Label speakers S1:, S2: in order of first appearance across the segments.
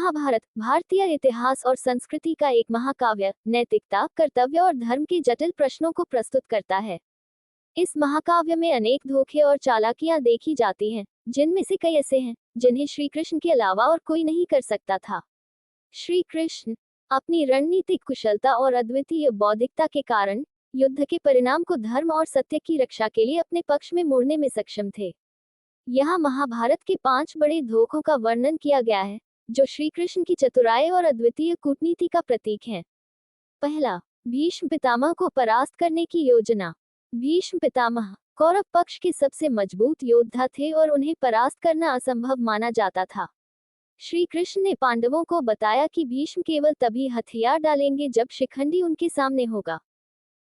S1: महाभारत भारतीय इतिहास और संस्कृति का एक महाकाव्य नैतिकता, कर्तव्य और धर्म के जटिल प्रश्नों को प्रस्तुत करता है। इस महाकाव्य में अनेक धोखे और चालाकियां देखी जाती हैं, जिनमें से कई ऐसे हैं जिन्हें श्री कृष्ण के अलावा और कोई नहीं कर सकता था। श्री कृष्ण अपनी रणनीतिक कुशलता और अद्वितीय बौद्धिकता के कारण युद्ध के परिणाम को धर्म और सत्य की रक्षा के लिए अपने पक्ष में मोड़ने में सक्षम थे। यहाँ महाभारत के 5 बड़े धोखों का वर्णन किया गया है, जो श्री कृष्ण की चतुराई और अद्वितीय कूटनीति का प्रतीक हैं। पहला, भीष्म पितामह को परास्त करने की योजना। भीष्म पितामह कौरव पक्ष के सबसे मजबूत योद्धा थे और उन्हें परास्त करना असंभव माना जाता था। श्री कृष्ण ने पांडवों को बताया कि भीष्म केवल तभी हथियार डालेंगे जब शिखंडी उनके सामने होगा।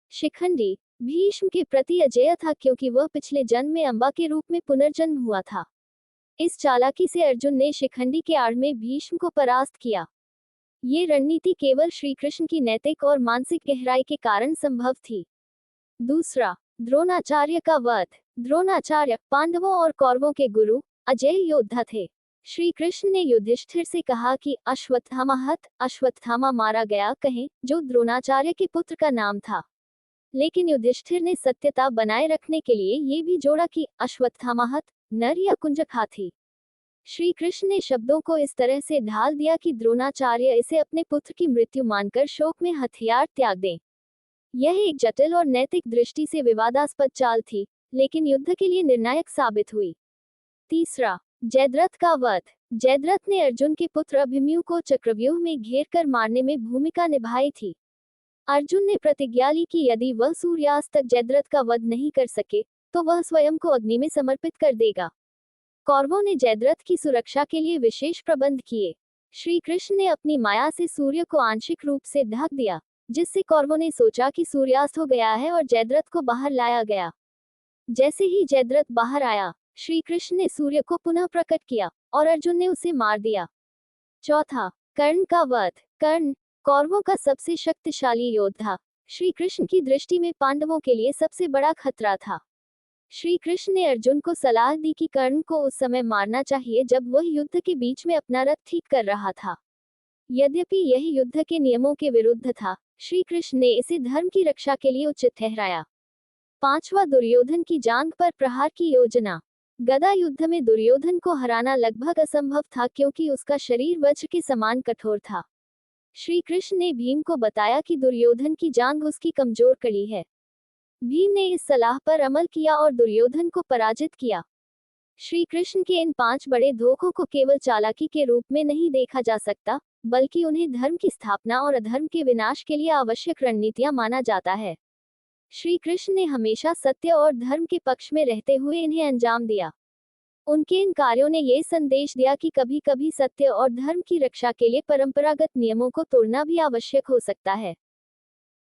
S1: शिखंडी भीष्म के प्रति अजेय था, क्योंकि वह पिछले जन्म में अंबा के रूप में पुनर्जन्म हुआ था। इस चालाकी से अर्जुन ने शिखंडी के आड़ में भीष्म को परास्त किया। ये रणनीति केवल श्री कृष्ण की नैतिक और मानसिक गहराई के कारण संभव थी। दूसरा, द्रोणाचार्य का वध। द्रोणाचार्य पांडवों और कौरवों के गुरु, अजेय योद्धा थे। श्री कृष्ण ने युधिष्ठिर से कहा कि अश्वत्थामा मारा गया कहें, जो द्रोणाचार्य के पुत्र का नाम था। लेकिन युधिष्ठिर ने सत्यता बनाए रखने के लिए ये भी जोड़ा कि अश्वत्थामा नर या कुंजक थी। श्री कृष्ण ने शब्दों को इस तरह से ढाल दिया कि द्रोणाचार्य इसे अपने पुत्र की मृत्यु मानकर शोक में हथियार त्याग दें। यह एक जटिल और नैतिक दृष्टि से विवादास्पद चाल थी, लेकिन युद्ध के लिए निर्णायक साबित हुई। तीसरा, जयद्रथ का वध। जयद्रथ ने अर्जुन के पुत्र अभिमन्यु को चक्रव्यूह में घेर कर मारने में भूमिका निभाई थी। अर्जुन ने प्रतिज्ञा ली कि यदि वह सूर्यास्त तक जयद्रथ का वध नहीं कर सके, तो वह स्वयं को अग्नि में समर्पित कर देगा। कौरवों ने जयद्रथ की सुरक्षा के लिए विशेष प्रबंध किए। श्री कृष्ण ने अपनी माया से सूर्य को आंशिक रूप से ढक दिया, जिससे कौरवों ने सोचा कि सूर्यास्त हो गया है और जयद्रथ को बाहर लाया गया। जैसे ही जयद्रथ बाहर आया, श्री कृष्ण ने सूर्य को पुनः प्रकट किया और अर्जुन ने उसे मार दिया। चौथा, कर्ण का वध। कर्ण कौरवों का सबसे शक्तिशाली योद्धा, श्री कृष्ण की दृष्टि में पांडवों के लिए सबसे बड़ा खतरा था। श्री कृष्ण ने अर्जुन को सलाह दी कि कर्ण को उस समय मारना चाहिए जब वह युद्ध के बीच में अपना रथ ठीक कर रहा था। यद्यपि यह युद्ध के नियमों के विरुद्ध था, श्री कृष्ण ने इसे धर्म की रक्षा के लिए उचित ठहराया। पांचवा, दुर्योधन की जांघ पर प्रहार की योजना। गदा युद्ध में दुर्योधन को हराना लगभग असंभव था, क्योंकि उसका शरीर वज्र के समान कठोर था। श्री कृष्ण ने भीम को बताया कि दुर्योधन की जांघ उसकी कमजोर कड़ी है। भीम ने इस सलाह पर अमल किया और दुर्योधन को पराजित किया। श्री कृष्ण के इन 5 बड़े धोखों को केवल चालाकी के रूप में नहीं देखा जा सकता, बल्कि उन्हें धर्म की स्थापना और अधर्म के विनाश के लिए आवश्यक रणनीतियां माना जाता है। श्री कृष्ण ने हमेशा सत्य और धर्म के पक्ष में रहते हुए इन्हें अंजाम दिया। उनके इन कार्यों ने ये संदेश दिया कि कभी-कभी सत्य और धर्म की रक्षा के लिए परंपरागत नियमों को तोड़ना भी आवश्यक हो सकता है।